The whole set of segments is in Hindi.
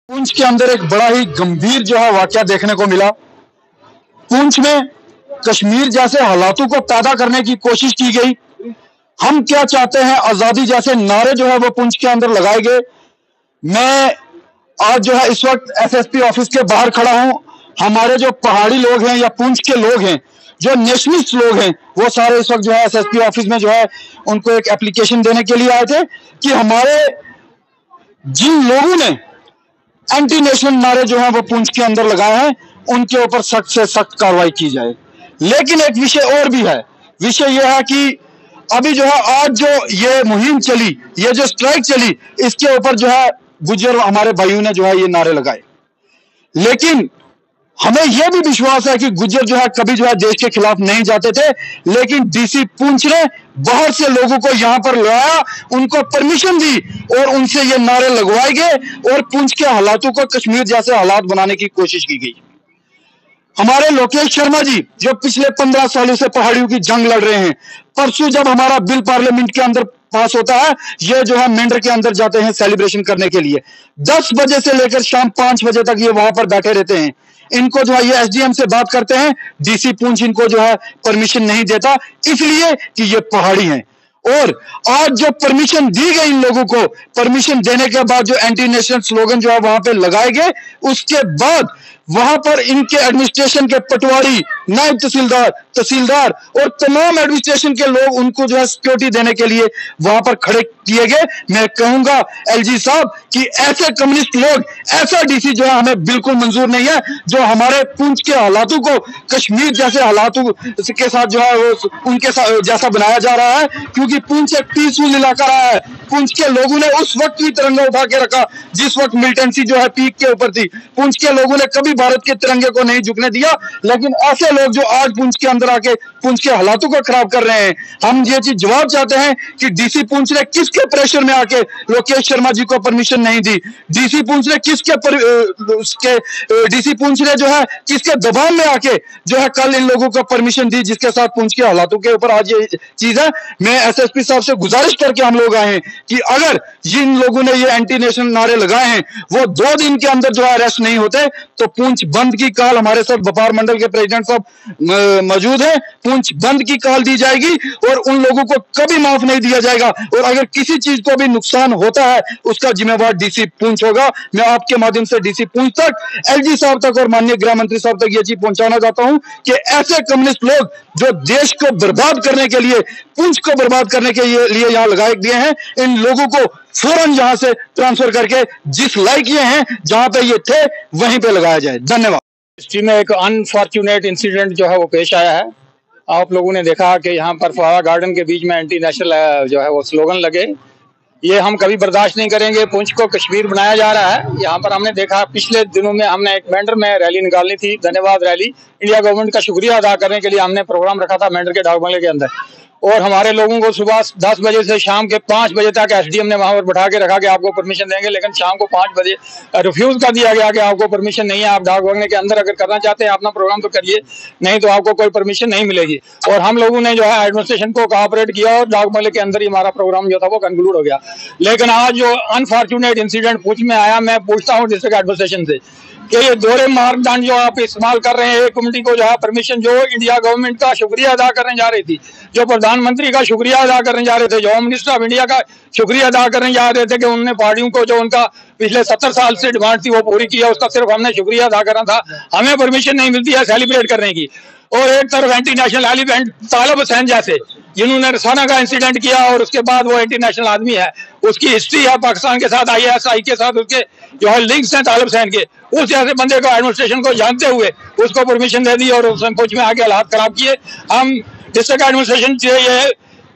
पुंछ के अंदर एक बड़ा ही गंभीर जो है वाकया देखने को मिला। पुंछ में कश्मीर जैसे हालातों को पैदा करने की कोशिश की गई। हम क्या चाहते हैं, आजादी जैसे नारे जो है वो पुंछ के अंदर लगाए गए। मैं आज जो है इस वक्त एसएसपी ऑफिस के बाहर खड़ा हूं। हमारे जो पहाड़ी लोग हैं या पुंछ के लोग हैं, जो नेशनलिस्ट लोग हैं, वो सारे इस वक्त जो है एसएसपी ऑफिस में जो है उनको एक एप्लीकेशन देने के लिए आए थे कि हमारे जिन लोगों ने एंटी नेशनल नारे जो है वो पुंछ के अंदर लगाए हैं, उनके ऊपर सख्त से सख्त कार्रवाई की जाए। लेकिन एक विषय और भी है। विषय यह है कि अभी जो है आज जो ये मुहिम चली, ये जो स्ट्राइक चली, इसके ऊपर जो है गुज्जर हमारे भाइयों ने जो है ये नारे लगाए। लेकिन हमें यह भी विश्वास है कि गुज्जर जो है कभी जो है देश के खिलाफ नहीं जाते थे, लेकिन डीसी पुंछ ने बाहर से लोगों को यहां पर लाया, उनको परमिशन दी और उनसे ये नारे लगवाए गए और पुंछ के हालातों को कश्मीर जैसे हालात बनाने की कोशिश की गई। हमारे लोकेश शर्मा जी जो पिछले 15 सालों से पहाड़ियों की जंग लड़ रहे हैं, परसों जब हमारा बिल पार्लियामेंट के अंदर पास होता है, ये जो है मेंढर के अंदर जाते हैं सेलिब्रेशन करने के लिए। 10 बजे से लेकर शाम 5 बजे तक ये वहां पर बैठे रहते हैं। इनको जो है ये एसडीएम से बात करते हैं, डीसी पुंछ इनको जो है परमिशन नहीं देता, इसलिए कि ये पहाड़ी हैं। और आज जो परमिशन दी गई इन लोगों को, परमिशन देने के बाद जो एंटी नेशनल स्लोगन जो है वहां पे लगाए गए, उसके बाद वहां पर इनके एडमिनिस्ट्रेशन के पटवारी, नायब तहसीलदार, तहसीलदार और तमाम एडमिनिस्ट्रेशन के लोग उनको जो है सिक्योरिटी देने के लिए वहां पर खड़े किए गए। मैं कहूंगा एलजी साहब कि ऐसे कम्युनिस्ट लोग, ऐसा डीसी जो है हमें बिल्कुल मंजूर नहीं है, जो हमारे पुंछ के हालातों को कश्मीर जैसे हालातों के साथ जो है वो उनके साथ जैसा बनाया जा रहा है। क्योंकि पुंछ एक पीसफुल इलाका रहा है। पुंछ के लोगों ने उस वक्त भी तिरंगा उठा के रखा जिस वक्त मिलिटेंसी जो है पीक के ऊपर थी। पुंछ के लोगों ने कभी भारत के तिरंगे को नहीं झुकने दिया। लेकिन ऐसे लोग जो आज पुंछ के अंदर आके पुंछ के हालातों को खराब कर रहे हैं, हम ये चीज जवाब चाहते हैं कि डीसी पुंछ ने किसके प्रेशर में आके लोकेश शर्मा जी को परमिशन नहीं दी। डीसी पुंछ ने डीसी पुंछ ने जो है किसके दबाव में आके जो है कल इन लोगों को परमिशन दी, जिसके साथ पुंछ के हालातों के ऊपर आज ये चीज है। मैं एसएसपी साहब से गुजारिश करके हम लोग आए हैं कि अगर जिन लोगों ने ये एंटी नेशनल नारे लगाए हैं वो 2 दिन के अंदर जो है अरेस्ट नहीं होते, तो पुंछ बंद की कॉल, हमारे साथ व्यापार मंडल के प्रेसिडेंट साहब मौजूद हैं, पुंछ बंद की कॉल दी जाएगी और उन लोगों को कभी माफ नहीं दिया जाएगा। और अगर किसी चीज को भी नुकसान होता है उसका जिम्मेवार डीसी पुंछ होगा। मैं आपके माध्यम से डीसी पुंछ तक, एलजी साहब तक और माननीय गृह मंत्री साहब तक ये चीज पहुंचाना चाहता हूं कि ऐसे कम्युनिस्ट लोग जो देश को बर्बाद करने के लिए, पुंछ को बर्बाद करने के लिए यहाँ लगाए गए हैं, इन लोगों को फौरन यहां से ट्रांसफर करके जिस लायक ये हैं जहां पे ये थे वहीं पे लगाया जाए। धन्यवाद। हिस्ट्री में एक अनफॉर्चुनेट इंसिडेंट जो है वो पेश आया है। आप लोगों ने देखा कि यहाँ पर फवारा गार्डन के बीच में एंटी नेशनल जो है वो स्लोगन लगे। ये हम कभी बर्दाश्त नहीं करेंगे। पुंछ को कश्मीर बनाया जा रहा है। यहाँ पर हमने देखा पिछले दिनों में हमने एक मेंढर में रैली निकालनी थी, धन्यवाद रैली। इंडिया गवर्नमेंट का शुक्रिया अदा करने के लिए हमने प्रोग्राम रखा था मेंढर के डाक बंगले के अंदर, और हमारे लोगों को सुबह 10 बजे से शाम के 5 बजे तक एसडीएम ने वहां पर बैठा के रखा कि आपको परमिशन देंगे, लेकिन शाम को 5 बजे रिफ्यूज कर दिया गया कि आपको परमिशन नहीं है। आप डाक बंगले के अंदर अगर करना चाहते हैं अपना प्रोग्राम तो करिए, नहीं तो आपको कोई परमिशन नहीं मिलेगी। और हम लोगों ने जो है एडमिनिस्ट्रेशन को कोऑपरेट किया और डाक बंगले के अंदर ही हमारा प्रोग्राम जो था वो कंक्लूड हो गया। लेकिन आज जो अनफॉर्चुनेट इंसिडेंट पुंछ में आया, मैं पूछता हूँ डिस्ट्रिक्ट एडमिनिस्ट्रेशन से कि ये दोहरे मानदंड जो आप इस्तेमाल कर रहे हैं, एक कमेटी को जो है परमिशन जो इंडिया गवर्नमेंट का शुक्रिया अदा करने जा रही थी, जो प्रधानमंत्री का शुक्रिया अदा करने जा रहे थे, जो होम मिनिस्टर ऑफ इंडिया का शुक्रिया अदा करने जा रहे थे कि उन्होंने पार्टियों को जो उनका पिछले 70 साल से डिमांड थी वो पूरी की है, उसका सिर्फ हमने शुक्रिया अदा करना था। हमें परमिशन नहीं मिलती है सेलिब्रेट करने की। और एक तरफ एंटी नेशनल एलिमेंट तालिब हुसैन जैसे जिन्होंने रसाना का इंसिडेंट किया और उसके बाद वो एंटी नेशनल आदमी है, उसकी हिस्ट्री है पाकिस्तान के साथ, ISI के साथ उसके जो है लिंक्स हैं तालिब हुसैन के, उस जैसे बंदे को एडमिनिस्ट्रेशन को जानते हुए उसको परमिशन दे दी और उसने फौज में आके हालात खराब किए। हम डिस्ट्रिक्ट एडमिनिस्ट्रेशन से ये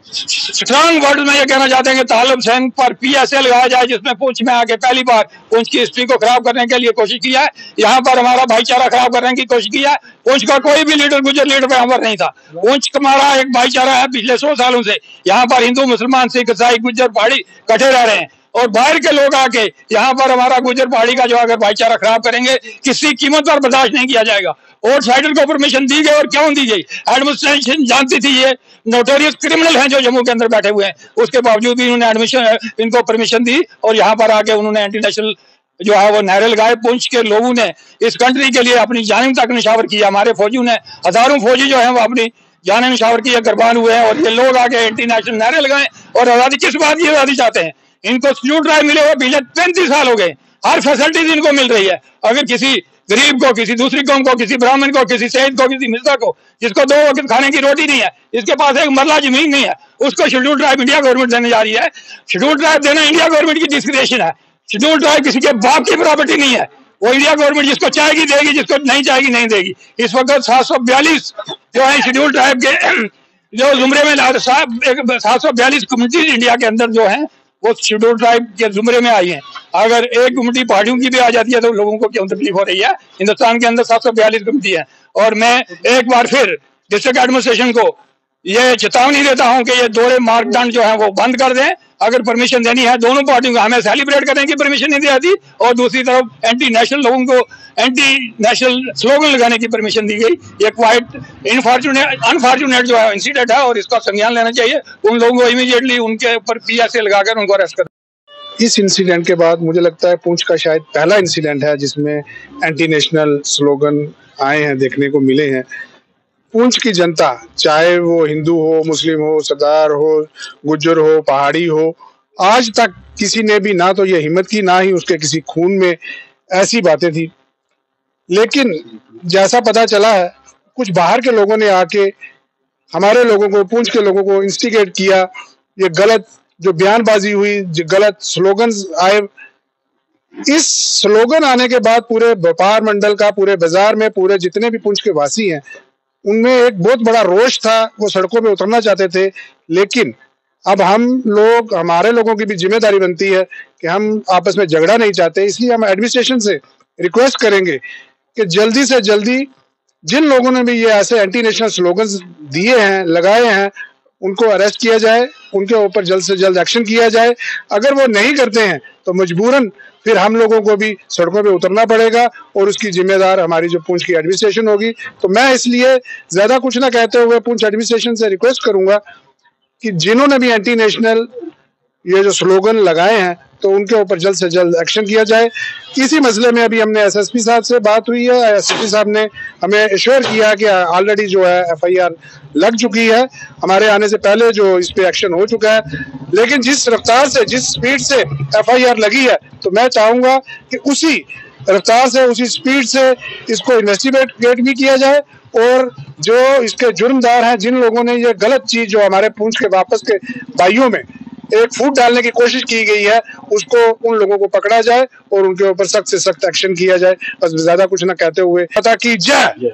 स्ट्रांग वर्ड में ये कहना चाहते हैं कि तालिब हुसैन पर PSA लगाया जाए, जिसमें पुंछ में आके पहली बार पुंछ की हिस्ट्री को खराब करने के लिए कोशिश की है, यहाँ पर हमारा भाईचारा खराब करने की कोशिश की है। पुंछ का कोई भी लीडर गुजर लीडर पे हमर नहीं था। पुंछ हमारा एक भाईचारा है, पिछले 100 सालों से यहाँ पर हिंदू मुसलमान सिख ईसाई गुजर पहाड़ी इकट्ठे रह रहे हैं और बाहर के लोग आके यहाँ पर हमारा गुजर पहाड़ी का जो अगर भाईचारा खराब करेंगे किसी कीमत पर बर्दाश्त नहीं किया जाएगा। और साइडर को परमिशन दी गई और क्यों दी गई? एडमिनिस्ट्रेशन जानती थी ये नोटोरियस क्रिमिनल हैं जो जम्मू के अंदर बैठे हुए हैं, उसके बावजूद भी उन्होंने इनको परमिशन दी और यहाँ पर आके उन्होंने एंटी नेशनल जो है वो नारे लगाए। पुंछ के लोगों ने इस कंट्री के लिए अपनी जान तक निशावर किया। हमारे फौजियों ने, हजारों फौजी जो है वो अपनी जान निशावर किया, कुर्बान हुए हैं और ये लोग आके एंटी नेशनल नारे लगाए और आजादी किस बात की आजादी चाहते हैं? इनको सल्यूट ड्राइव मिले हुए पिछले 35 साल हो गए, हर फैसिलिटीज इनको मिल रही है। अगर किसी गरीब को, किसी दूसरी कौम को, किसी ब्राह्मण को, किसी शहीद को, किसी मिर्जा को जिसको 2 वक्त खाने की रोटी नहीं है, इसके पास एक मरला जमीन नहीं है, उसको शेड्यूल ट्राइब इंडिया गवर्नमेंट देने जा रही है। शेड्यूल ट्राइब देना इंडिया गवर्नमेंट की डिस्क्रिप्शन है। शेड्यूल ट्राइब किसी के बाप की प्रॉपर्टी नहीं है, वो इंडिया गवर्नमेंट जिसको चाहेगी देगी, जिसको नहीं चाहेगी नहीं देगी। इस वक्त 742 जो है शेड्यूल ट्राइब के जो जुमरे में 742 कम्युनिटी इंडिया के अंदर जो है वो शेड्यूल ट्राइब के जुमरे में आई हैं। अगर एक कम्युनिटी पहाड़ियों की भी आ जाती है तो लोगों को क्यों तकलीफ हो रही है? हिंदुस्तान के अंदर 742 कम्युनिटी है। और मैं एक बार फिर डिस्ट्रिक्ट एडमिनिस्ट्रेशन को ये चेतावनी देता हूं कि ये दोहरे मापदंड जो है वो बंद कर दें। अगर परमिशन देनी है दोनों पार्टियों को, हमें सेलिब्रेट करने की परमिशन नहीं दी जाती और दूसरी तरफ एंटी नेशनल लोगों को एंटी नेशनल स्लोगन लगाने की परमिशन दी गई। ये क्वाइट अनफॉर्चुनेट जो है इंसिडेंट है और इसका संज्ञान लेना चाहिए। उन लोगों को इमीडिएटली उनके ऊपर PSA लगाकर उनको अरेस्ट कर। इस इंसिडेंट के बाद मुझे लगता है पुंछ का शायद पहला इंसिडेंट है जिसमें एंटी नेशनल स्लोगन आए हैं, देखने को मिले हैं। पुंछ की जनता, चाहे वो हिंदू हो, मुस्लिम हो, सरदार हो, गुज्जर हो, पहाड़ी हो, आज तक किसी ने भी ना तो ये हिम्मत की, ना ही उसके किसी खून में ऐसी बातें थी। लेकिन जैसा पता चला है, कुछ बाहर के लोगों ने आके हमारे लोगों को, पुंछ के लोगों को इंस्टिगेट किया। ये गलत जो बयानबाजी हुई, जो गलत स्लोगन्स आए, इस स्लोगन आने के बाद पूरे व्यापार मंडल का, पूरे बाजार में पूरे जितने भी पुंछ के वासी हैं उनमें एक बहुत बड़ा रोष था, वो सड़कों पे उतरना चाहते थे। लेकिन अब हम लोग, हमारे लोगों की भी जिम्मेदारी बनती है कि हम आपस में झगड़ा नहीं चाहते, इसलिए हम एडमिनिस्ट्रेशन से रिक्वेस्ट करेंगे कि जल्दी से जल्दी जिन लोगों ने भी ये ऐसे एंटी नेशनल स्लोगन्स दिए हैं, लगाए हैं, उनको अरेस्ट किया जाए, उनके ऊपर जल्द से जल्द एक्शन किया जाए। अगर वो नहीं करते हैं तो मजबूरन फिर हम लोगों को भी सड़कों पे उतरना पड़ेगा और उसकी जिम्मेदार हमारी जो पुंछ की एडमिनिस्ट्रेशन होगी। तो मैं इसलिए ज्यादा कुछ ना कहते हुए पुंछ एडमिनिस्ट्रेशन से रिक्वेस्ट करूंगा कि जिन्होंने भी एंटी नेशनल ये जो स्लोगन लगाए हैं तो उनके ऊपर जल्द से जल्द एक्शन किया जाए। इसी मसले में अभी हमने SSP साहब से बात हुई है। SSP साहब ने हमें एश्योर किया कि ऑलरेडी जो है FIR लग चुकी है, हमारे आने से पहले जो इस पे एक्शन हो चुका है। लेकिन जिस रफ्तार से, जिस स्पीड से FIR लगी है, तो मैं चाहूंगा कि उसी रफ्तार से, उसी स्पीड से इसको इन्वेस्टिगेट भी किया जाए और जो इसके जुर्मदार हैं, जिन लोगों ने ये गलत चीज जो हमारे पुंछ के वापस के भाइयों में एक फूट डालने की कोशिश की गई है, उसको, उन लोगों को पकड़ा जाए और उनके ऊपर सख्त से सख्त एक्शन किया जाए। बस ज्यादा कुछ ना कहते हुए, पता की जय।